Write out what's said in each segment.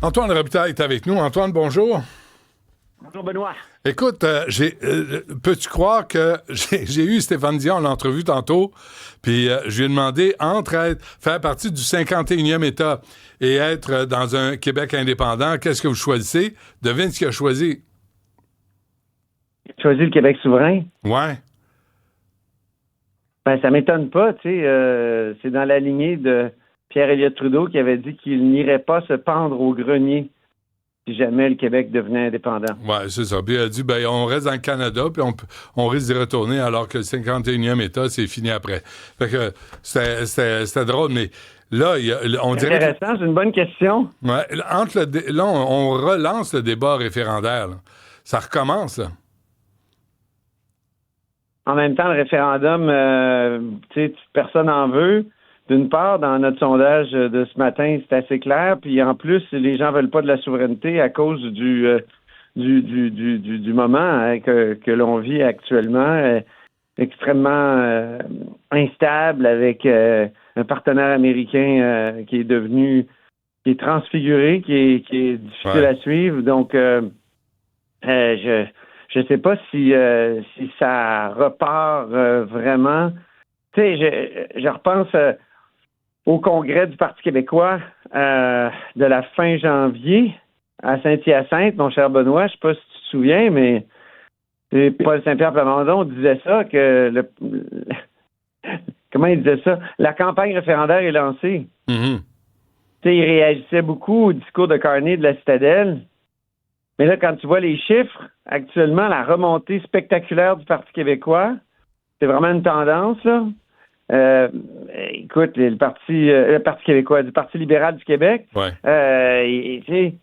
Antoine Robitaille est avec nous. Antoine, bonjour. Bonjour Benoît. Écoute, peux-tu croire que j'ai eu Stéphane Dion en entrevue tantôt, puis je lui ai demandé faire partie du 51e État et être dans un Québec indépendant, qu'est-ce que vous choisissez? Devine ce qu'il a choisi. Choisir le Québec souverain? Ouais. Ben, ça m'étonne pas, tu sais. C'est dans la lignée de Pierre-Éliott Trudeau qui avait dit qu'il n'irait pas se pendre au grenier si jamais le Québec devenait indépendant. Ouais, c'est ça. Puis il a dit, ben, on reste dans le Canada, puis on risque d'y retourner, alors que le 51e État, c'est fini après. Fait que c'était drôle, mais là, on C'est dirait que, intéressant, c'est une bonne question. ouais, là, on relance le débat référendaire, là. Ça recommence, là. En même temps, le référendum, tu sais, personne n'en veut. D'une part, dans notre sondage de ce matin, c'est assez clair. Puis en plus, les gens veulent pas de la souveraineté à cause du moment hein, que l'on vit actuellement, extrêmement instable avec un partenaire américain qui est transfiguré, qui est difficile Ouais. à suivre. Donc, je sais pas si ça repart vraiment. Tu sais, je repense au congrès du Parti québécois de la fin janvier à Saint-Hyacinthe, mon cher Benoît. Je sais pas si tu te souviens, mais Paul Saint-Pierre Plamondon disait ça, comment il disait ça? La campagne référendaire est lancée. Mhm. Tu sais, il réagissait beaucoup au discours de Carney de la Citadelle. Mais là, quand tu vois les chiffres, actuellement, la remontée spectaculaire du Parti québécois, c'est vraiment une tendance, là. Écoute, le Parti québécois, du Parti libéral du Québec, Ouais. tu sais,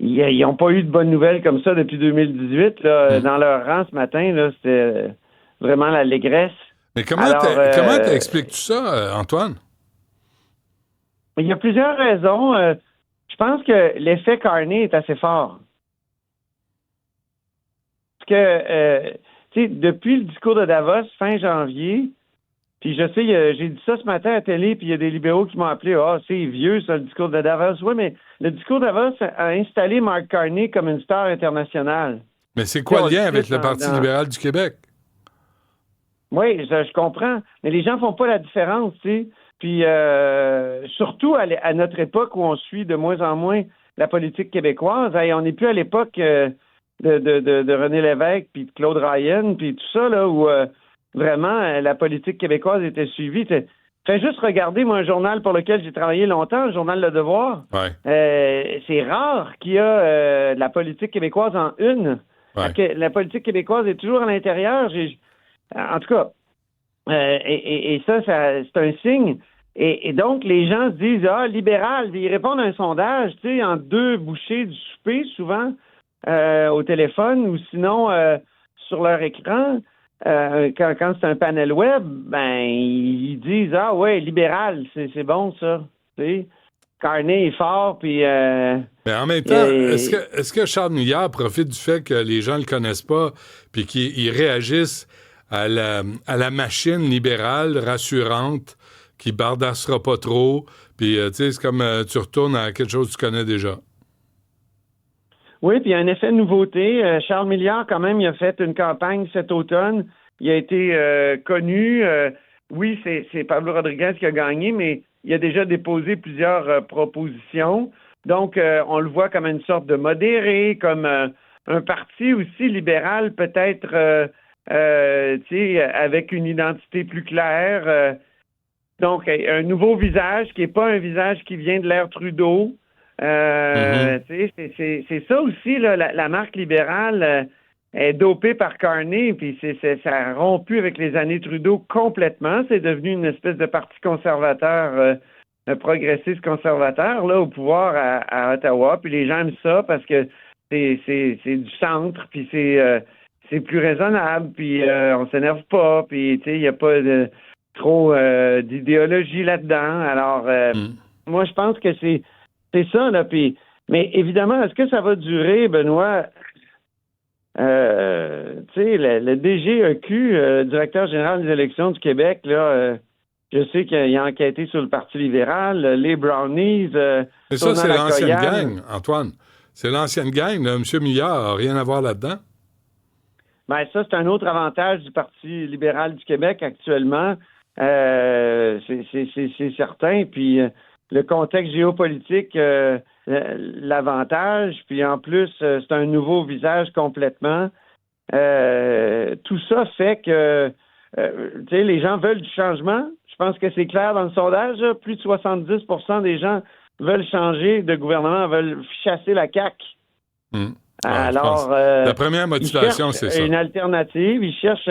ils n'ont pas eu de bonnes nouvelles comme ça depuis 2018. Là, dans leur rang ce matin, là, c'était vraiment l'allégresse. Mais Alors, comment t'expliques-tu ça, Antoine? il y a plusieurs raisons. Je pense que l'effet Carney est assez fort. Parce que, tu sais, depuis le discours de Davos, fin janvier, puis je sais, j'ai dit ça ce matin à la télé, puis il y a des libéraux qui m'ont appelé, ah, c'est vieux, ça, le discours de Davos. Oui, mais le discours de Davos a installé Mark Carney comme une star internationale. Mais c'est Tu sais, quoi on le lien le avec cite le Parti libéral du Québec? Oui, je comprends. Mais les gens font pas la différence, tu sais. Puis, surtout à notre époque où on suit de moins en moins la politique québécoise, hey, on n'est plus à l'époque de René Lévesque, puis de Claude Ryan, puis tout ça, là, où vraiment la politique québécoise était suivie. Fais juste regarder, moi, un journal pour lequel j'ai travaillé longtemps, le journal Le Devoir. Ouais. C'est rare qu'il y a de la politique québécoise en une. Ouais. Parce que la politique québécoise est toujours à l'intérieur. En tout cas, et ça, c'est un signe. Et donc, les gens se disent, ah, libéral, ils répondent à un sondage, tu sais, en deux bouchées du souper, souvent, au téléphone, ou sinon, sur leur écran. Quand c'est un panel web, ben, ils disent, ah, ouais, libéral, c'est bon, ça. Tu sais, Carney est fort, puis... Mais en même temps, est-ce que Charles Milliard profite du fait que les gens ne le connaissent pas puis qu'ils réagissent à la machine libérale rassurante qui bardassera pas trop, puis tu sais, c'est comme tu retournes à quelque chose que tu connais déjà. Oui, puis il y a un effet de nouveauté. Charles Milliard, quand même, il a fait une campagne cet automne. Il a été connu. Oui, c'est Pablo Rodriguez qui a gagné, mais il a déjà déposé plusieurs propositions. Donc, on le voit comme une sorte de modéré, comme un parti aussi libéral, peut-être, tu sais, avec une identité plus claire. Donc, un nouveau visage qui n'est pas un visage qui vient de l'ère Trudeau. Tu sais, c'est ça aussi, là, la marque libérale est dopée par Carney, puis ça a rompu avec les années Trudeau complètement. C'est devenu une espèce de parti conservateur, progressiste conservateur, là, au pouvoir à Ottawa. Puis les gens aiment ça parce que c'est du centre, puis c'est plus raisonnable, puis on s'énerve pas, puis tu sais, il n'y a pas trop d'idéologie là-dedans. Alors, moi, je pense que c'est ça, là. Puis, mais évidemment, est-ce que ça va durer, Benoît? Tu sais, le DGEQ, directeur général des élections du Québec, là, Je sais qu'il a enquêté sur le Parti libéral, les Brownies. Mais ça, c'est l'ancienne gang, Antoine. C'est l'ancienne gang. Là. M. Milliard n'a rien à voir là-dedans. Ben, ça, c'est un autre avantage du Parti libéral du Québec actuellement. C'est certain. Puis le contexte géopolitique, l'avantage. Puis en plus, c'est un nouveau visage complètement. Tout ça fait que les gens veulent du changement. Je pense que c'est clair dans le sondage. Là, plus de 70% des gens veulent changer de gouvernement, veulent chasser la CAQ. Alors, la première motivation, c'est ça. Une alternative. Ils cherchent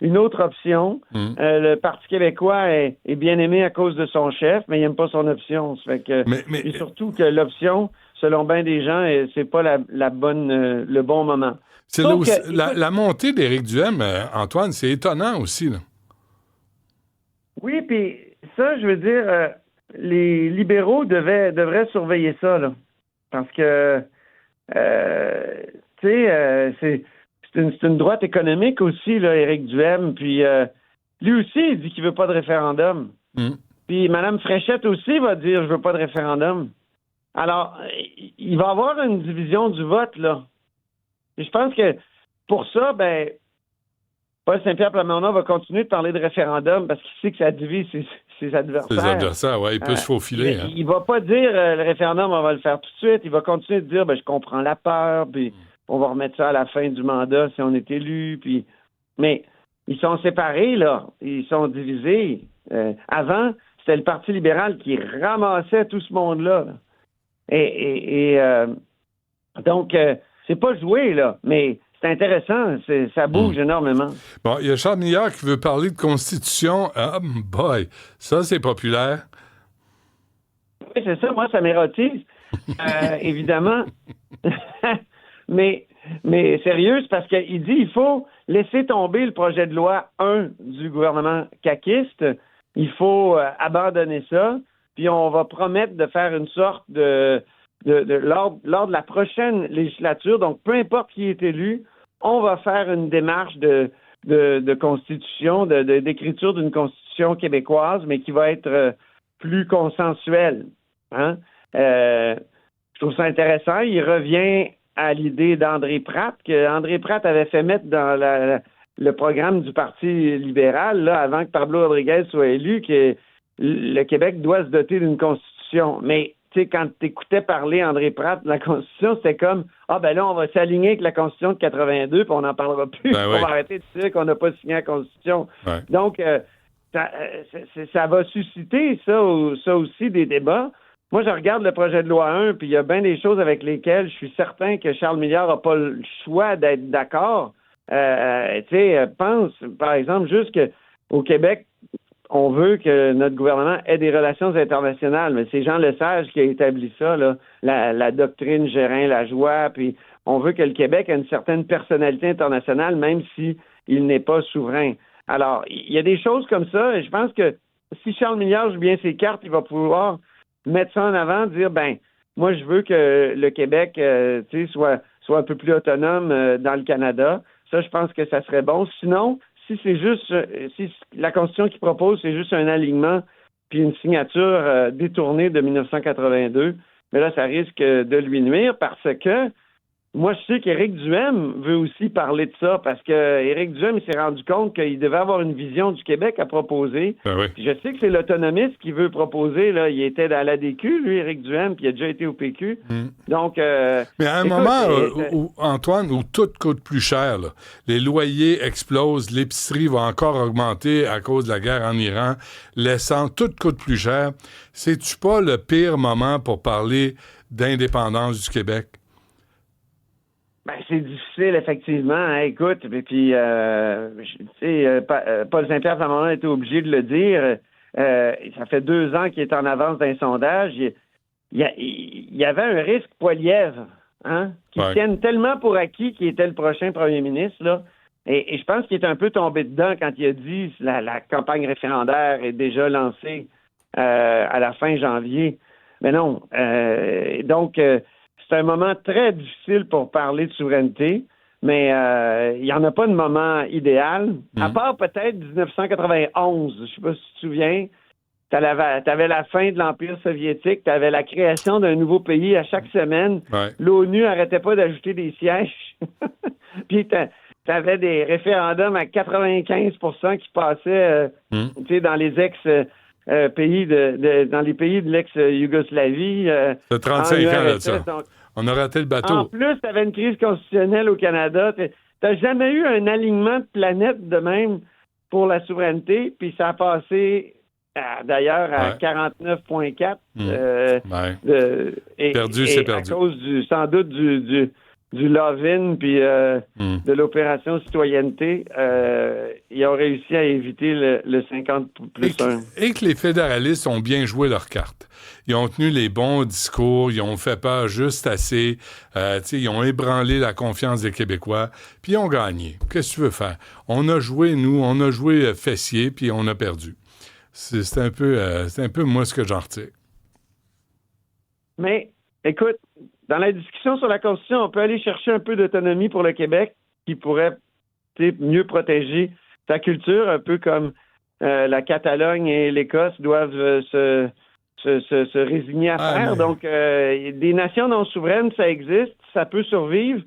une autre option. Le Parti québécois est bien aimé à cause de son chef, mais il n'aime pas son option. Ça fait que, et surtout que l'option, selon bien des gens, c'est pas le bon moment. C'est la montée d'Éric Duhem, Antoine, c'est étonnant aussi. Là. Oui, puis ça, je veux dire, les libéraux devraient surveiller ça, là. Parce que, c'est une droite économique aussi, là, Éric Duhem. Puis lui aussi, il dit qu'il veut pas de référendum. Puis Mme Fréchette aussi va dire « je veux pas de référendum ». Alors, il va y avoir une division du vote, là. Et je pense que pour ça, Paul Saint-Pierre Plamondon va continuer de parler de référendum parce qu'il sait que ça divise ses adversaires. Ses adversaires, oui, il peut se faufiler. Il va pas dire le référendum, on va le faire tout de suite. Il va continuer de dire je comprends la peur, puis on va remettre ça à la fin du mandat si on est élu. Puis... Mais ils sont séparés, là. Ils sont divisés. Avant, c'était le Parti libéral qui ramassait tout ce monde-là. Donc, c'est pas joué, là, mais c'est intéressant. Ça bouge énormément. Bon, il y a Charles Milliard qui veut parler de Constitution. Ah, boy, ça, c'est populaire. Oui, c'est ça. Moi, ça m'érotise, évidemment. mais sérieux, c'est parce qu'il dit il faut laisser tomber le projet de loi 1 du gouvernement caquiste. Il faut abandonner ça. Puis on va promettre de faire une sorte lors de la prochaine législature, donc peu importe qui est élu, on va faire une démarche de constitution, d'écriture d'une constitution québécoise, mais qui va être plus consensuelle. Hein? Je trouve ça intéressant. Il revient à l'idée d'André Pratt, que André Pratt avait fait mettre dans le programme du Parti libéral, là, avant que Pablo Rodriguez soit élu, que le Québec doit se doter d'une constitution. Mais tu sais, quand tu écoutais parler André Pratt de la Constitution, c'était comme là, on va s'aligner avec la Constitution de 82, puis on n'en parlera plus. On va arrêter de dire qu'on n'a pas signé la Constitution. Ouais. Donc, ça va susciter ça aussi des débats. Moi, je regarde le projet de loi 1, puis il y a bien des choses avec lesquelles je suis certain que Charles Milliard n'a pas le choix d'être d'accord. Pense, par exemple, juste qu'au Québec, on veut que notre gouvernement ait des relations internationales, mais c'est Jean Lesage qui a établi ça, là, la doctrine Gérin-Lajoie, puis on veut que le Québec ait une certaine personnalité internationale, même s'il n'est pas souverain. Alors, il y a des choses comme ça, et je pense que si Charles Milliard joue bien ses cartes, il va pouvoir mettre ça en avant, dire, moi, je veux que le Québec soit un peu plus autonome dans le Canada. Ça, je pense que ça serait bon. Sinon, si la Constitution qu'il propose, c'est juste un alignement puis une signature détournée de 1982, mais là, ça risque de lui nuire parce que moi, je sais qu'Éric Duhem veut aussi parler de ça parce que Éric Duhem, il s'est rendu compte qu'il devait avoir une vision du Québec à proposer. Oui. Je sais que c'est l'autonomiste qui veut proposer. Là, il était dans l'ADQ, lui, Éric Duhem, puis il a déjà été au PQ. Donc, mais à un moment, où, Antoine, où tout coûte plus cher, là, les loyers explosent, l'épicerie va encore augmenter à cause de la guerre en Iran, l'essence, tout coûte plus cher. C'est-tu pas le pire moment pour parler d'indépendance du Québec? C'est difficile, effectivement. Hein, écoute, puis, Paul Saint-Pierre Plamondon a été obligé de le dire. Ça fait 2 ans qu'il est en avance d'un sondage. Il y avait un risque Poilievre, qui tienne tellement pour acquis qu'il était le prochain premier ministre, là. Et je pense qu'il est un peu tombé dedans quand il a dit la campagne référendaire est déjà lancée à la fin janvier. Mais non. Donc, c'est un moment très difficile pour parler de souveraineté. Mais il n'y en a pas de moment idéal, à part peut-être 1991. Je ne sais pas si tu te souviens. Tu avais la fin de l'Empire soviétique, tu avais la création d'un nouveau pays à chaque semaine. Ouais. L'ONU n'arrêtait pas d'ajouter des sièges. Puis tu avais des référendums à 95% qui passaient dans les pays dans les pays de l'ex-Yougoslavie. Ça fait 35 ans là, ça. Donc, on a raté le bateau. En plus, tu avais une crise constitutionnelle au Canada. Tu n'as jamais eu un alignement de planète de même pour la souveraineté, puis ça a passé d'ailleurs à 49,4. Perdu, c'est perdu. À cause sans doute du love-in puis de l'opération citoyenneté, ils ont réussi à éviter le 50 plus 1. Et que les fédéralistes ont bien joué leur carte. Ils ont tenu les bons discours, ils ont fait peur juste assez, ils ont ébranlé la confiance des Québécois, puis ils ont gagné. Qu'est-ce que tu veux faire? On a joué fessier, puis on a perdu. C'est un peu moi ce que j'en retire. Mais, écoute, dans la discussion sur la Constitution, on peut aller chercher un peu d'autonomie pour le Québec qui pourrait mieux protéger sa culture, un peu comme la Catalogne et l'Écosse doivent se résigner à faire. Mais... Donc, des nations non souveraines, ça existe, ça peut survivre.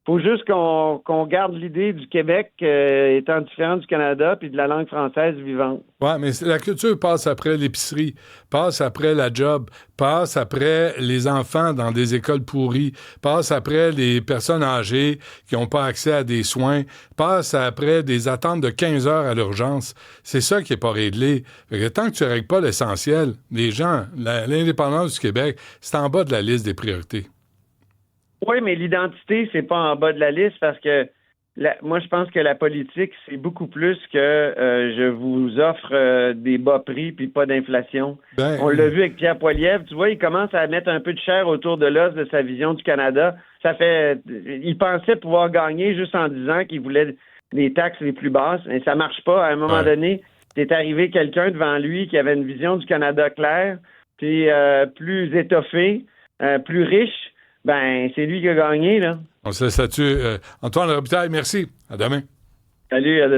Il faut juste qu'on garde l'idée du Québec étant différent du Canada puis de la langue française vivante. Oui, mais la culture passe après l'épicerie, passe après la job, passe après les enfants dans des écoles pourries, passe après les personnes âgées qui n'ont pas accès à des soins, passe après des attentes de 15 heures à l'urgence. C'est ça qui n'est pas réglé. Fait que tant que tu ne règles pas l'essentiel, les gens, l'indépendance du Québec, c'est en bas de la liste des priorités. Oui, mais l'identité, c'est pas en bas de la liste parce que moi, je pense que la politique, c'est beaucoup plus que je vous offre des bas prix puis pas d'inflation. On l'a vu avec Pierre Poilievre. Tu vois, il commence à mettre un peu de chair autour de l'os de sa vision du Canada. Il pensait pouvoir gagner juste en disant qu'il voulait les taxes les plus basses. Et ça marche pas. À un moment donné, c'est arrivé quelqu'un devant lui qui avait une vision du Canada claire, puis plus étoffée, plus riche. Ben, c'est lui qui a gagné, là. On se laisse là-dessus. Antoine Robitaille, merci. À demain. Salut, à demain.